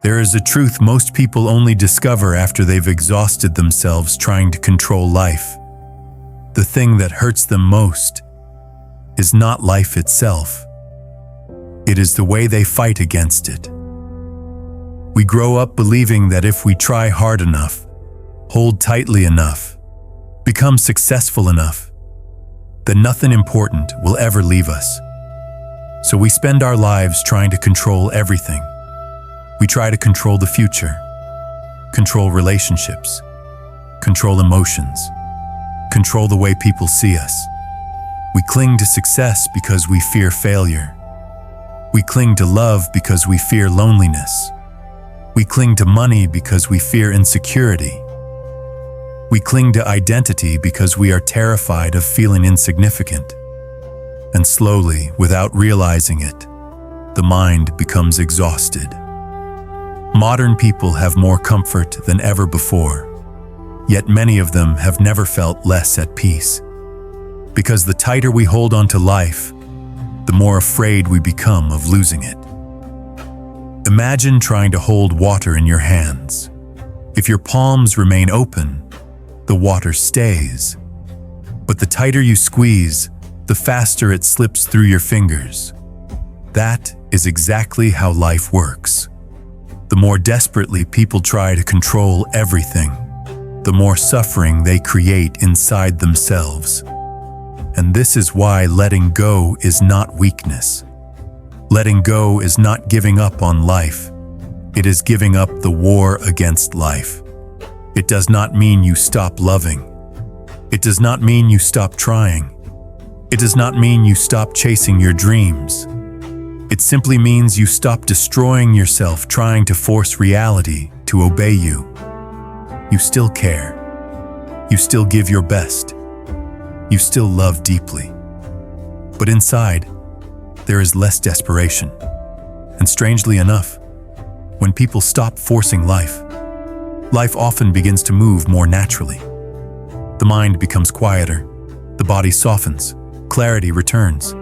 There is a truth most people only discover after they've exhausted themselves trying to control life. The thing that hurts them most is not life itself. It is the way they fight against it. We grow up believing that if we try hard enough, hold tightly enough, become successful enough, then nothing important will ever leave us. So we spend our lives trying to control everything. We try to control the future, control relationships, control emotions, control the way people see us. We cling to success because we fear failure. We cling to love because we fear loneliness. We cling to money because we fear insecurity. We cling to identity because we are terrified of feeling insignificant. And slowly, without realizing it, the mind becomes exhausted. Modern people have more comfort than ever before, yet many of them have never felt less at peace. Because the tighter we hold on to life, the more afraid we become of losing it. Imagine trying to hold water in your hands. If your palms remain open, the water stays. But the tighter you squeeze, the faster it slips through your fingers. That is exactly how life works. The more desperately people try to control everything, the more suffering they create inside themselves. And this is why letting go is not weakness. Letting go is not giving up on life. It is giving up the war against life. It does not mean you stop loving. It does not mean you stop trying. It does not mean you stop chasing your dreams. It simply means you stop destroying yourself trying to force reality to obey you. You still care. You still give your best. You still love deeply. But inside, there is less desperation. And strangely enough, when people stop forcing life, life often begins to move more naturally. The mind becomes quieter, the body softens, clarity returns.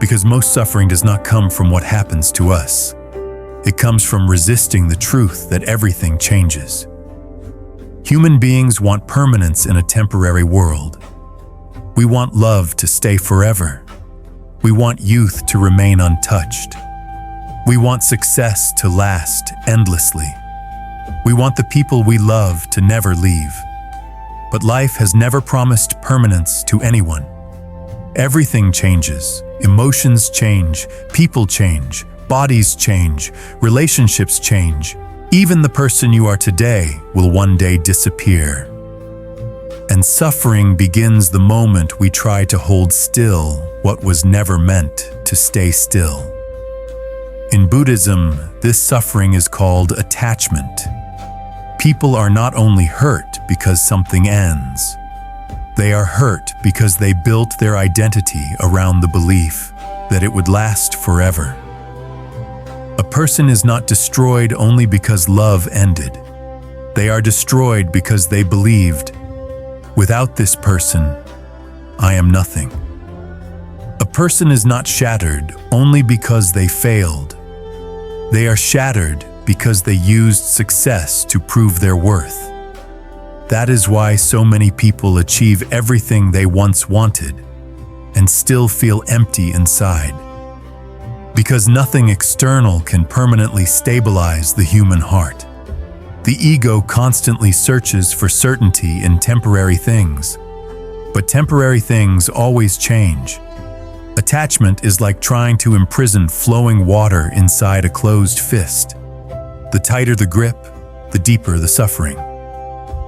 Because most suffering does not come from what happens to us. It comes from resisting the truth that everything changes. Human beings want permanence in a temporary world. We want love to stay forever. We want youth to remain untouched. We want success to last endlessly. We want the people we love to never leave. But life has never promised permanence to anyone. Everything changes. Emotions change, people change, bodies change, relationships change. Even the person you are today will one day disappear. And suffering begins the moment we try to hold still what was never meant to stay still. In Buddhism, this suffering is called attachment. People are not only hurt because something ends. They are hurt because they built their identity around the belief that it would last forever. A person is not destroyed only because love ended. They are destroyed because they believed, without this person, I am nothing. A person is not shattered only because they failed. They are shattered because they used success to prove their worth. That is why so many people achieve everything they once wanted and still feel empty inside. Because nothing external can permanently stabilize the human heart. The ego constantly searches for certainty in temporary things, but temporary things always change. Attachment is like trying to imprison flowing water inside a closed fist. The tighter the grip, the deeper the suffering.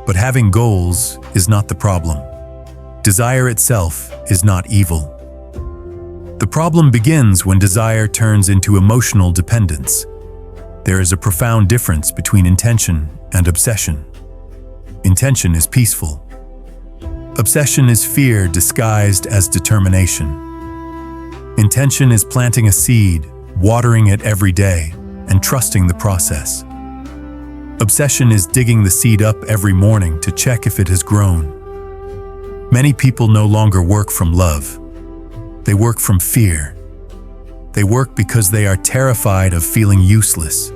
But having goals is not the problem. Desire itself is not evil. The problem begins when desire turns into emotional dependence. There is a profound difference between intention and obsession. Intention is peaceful. Obsession is fear disguised as determination. Intention is planting a seed, watering it every day, and trusting the process. Obsession is digging the seed up every morning to check if it has grown. Many people no longer work from love. They work from fear. They work because they are terrified of feeling useless.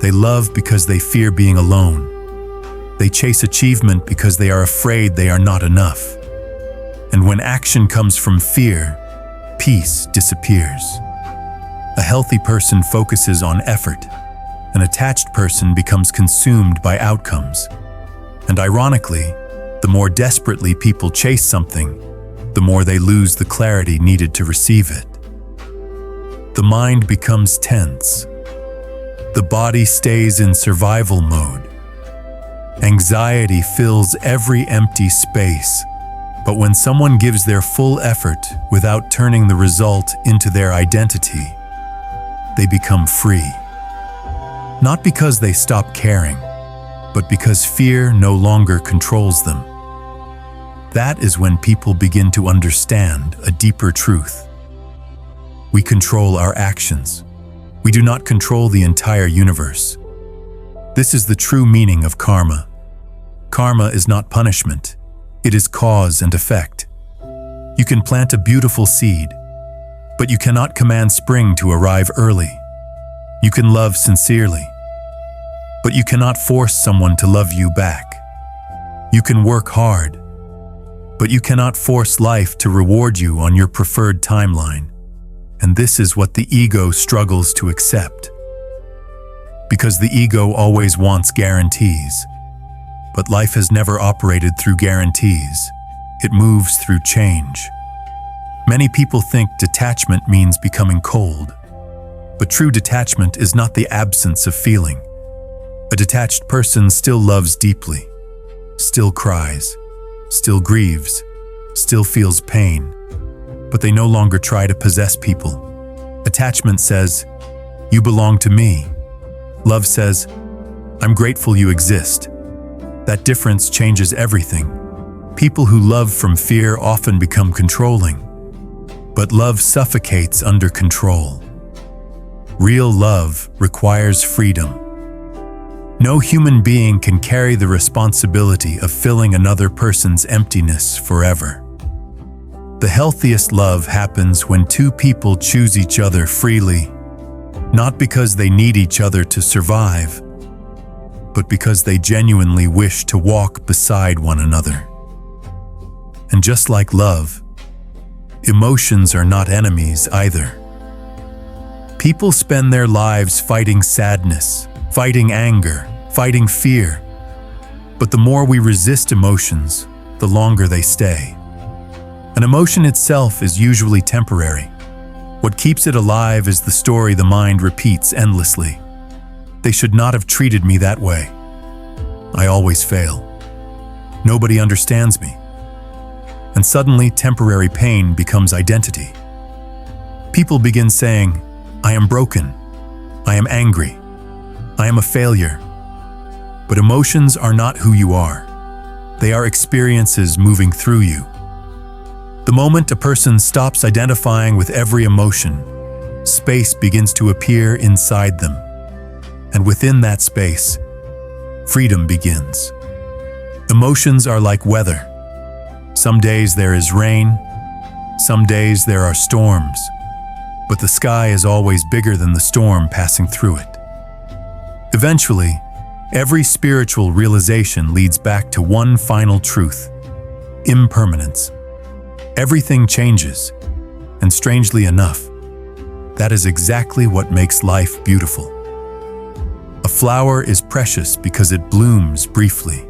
They love because they fear being alone. They chase achievement because they are afraid they are not enough. And when action comes from fear, peace disappears. A healthy person focuses on effort. An attached person becomes consumed by outcomes. And ironically, the more desperately people chase something, the more they lose the clarity needed to receive it. The mind becomes tense. The body stays in survival mode. Anxiety fills every empty space. But when someone gives their full effort without turning the result into their identity, they become free. Not because they stop caring, but because fear no longer controls them. That is when people begin to understand a deeper truth. We control our actions. We do not control the entire universe. This is the true meaning of karma. Karma is not punishment. It is cause and effect. You can plant a beautiful seed, but you cannot command spring to arrive early. You can love sincerely, but you cannot force someone to love you back. You can work hard, but you cannot force life to reward you on your preferred timeline. And this is what the ego struggles to accept. Because the ego always wants guarantees. But life has never operated through guarantees. It moves through change. Many people think detachment means becoming cold. But true detachment is not the absence of feeling. A detached person still loves deeply, still cries, still grieves, still feels pain, but they no longer try to possess people. Attachment says, "You belong to me." Love says, "I'm grateful you exist." That difference changes everything. People who love from fear often become controlling, but love suffocates under control. Real love requires freedom. No human being can carry the responsibility of filling another person's emptiness forever. The healthiest love happens when two people choose each other freely, not because they need each other to survive, but because they genuinely wish to walk beside one another. And just like love, emotions are not enemies either. People spend their lives fighting sadness, fighting anger, fighting fear. But the more we resist emotions, the longer they stay. An emotion itself is usually temporary. What keeps it alive is the story the mind repeats endlessly. They should not have treated me that way. I always fail. Nobody understands me. And suddenly, temporary pain becomes identity. People begin saying, "I am broken. I am angry. I am a failure." But emotions are not who you are. They are experiences moving through you. The moment a person stops identifying with every emotion, space begins to appear inside them. And within that space, freedom begins. Emotions are like weather. Some days there is rain, some days there are storms, but the sky is always bigger than the storm passing through it. Eventually, every spiritual realization leads back to one final truth: impermanence. Everything changes, and strangely enough, that is exactly what makes life beautiful. A flower is precious because it blooms briefly.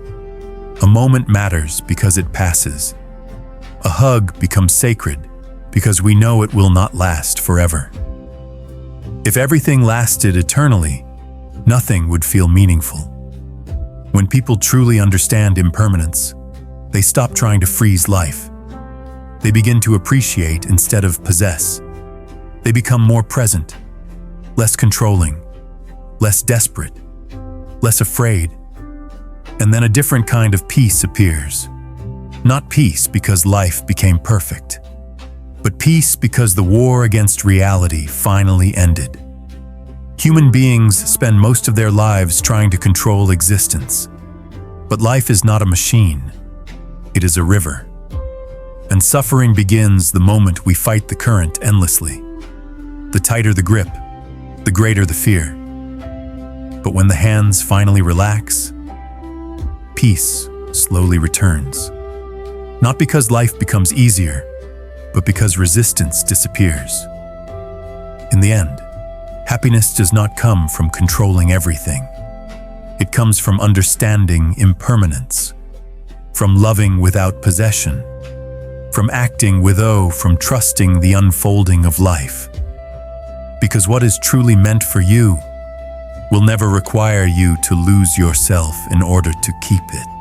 A moment matters because it passes. A hug becomes sacred because we know it will not last forever. If everything lasted eternally, nothing would feel meaningful. When people truly understand impermanence, they stop trying to freeze life. They begin to appreciate instead of possess. They become more present, less controlling, less desperate, less afraid. And then a different kind of peace appears. Not peace because life became perfect, but peace because the war against reality finally ended. Human beings spend most of their lives trying to control existence. But life is not a machine. It is a river. And suffering begins the moment we fight the current endlessly. The tighter the grip, the greater the fear. But when the hands finally relax, peace slowly returns. Not because life becomes easier, but because resistance disappears. In the end, happiness does not come from controlling everything. It comes from understanding impermanence, from loving without possession, from acting with awe, from trusting the unfolding of life. Because what is truly meant for you will never require you to lose yourself in order to keep it.